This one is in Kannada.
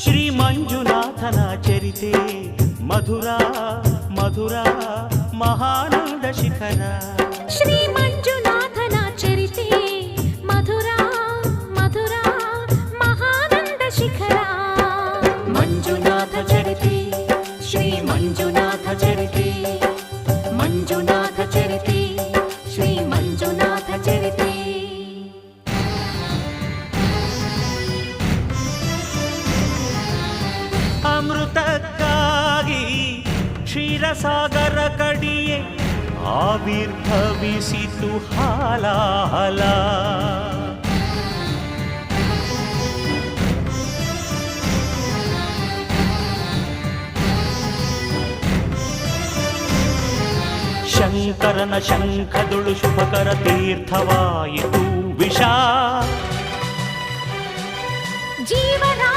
ಶ್ರೀ ಮಂಜುನಾಥನ ಚರಿತೆ ಮಧುರ ಮಧುರ ಮಹಾನಂದ ಶಿಖರ. ಶ್ರೀ ಮಂಜುನಾಥನ ಚರಿತೆ ಮಧುರ ಮಧುರ ಮಹಾನಂದ ಶಿಖರ. ಮಂಜುನಾಥ ಚರಿತೆ ಶ್ರೀ ಮಂಜುನಾಥ ಚರಿತೆ ಮಂಜುನಾಥ ಚರಿತೆ ಶ್ರೀ ಮಂಜುನಾಥ ಚರಿತೆ. ಅಮೃತಕ್ಕಾಗಿ ಕ್ಷೀರಸಾಗರ ಕಡಿಯೆ ಆವಿರ್ಭವಿಸಿತು ಹಾಲಾಹಲ. ಶಂಕರನ ಶಂಖದುಳು ಶುಭಕರ ತೀರ್ಥವಾಯಿತು ವಿಷ. ಜೀವನ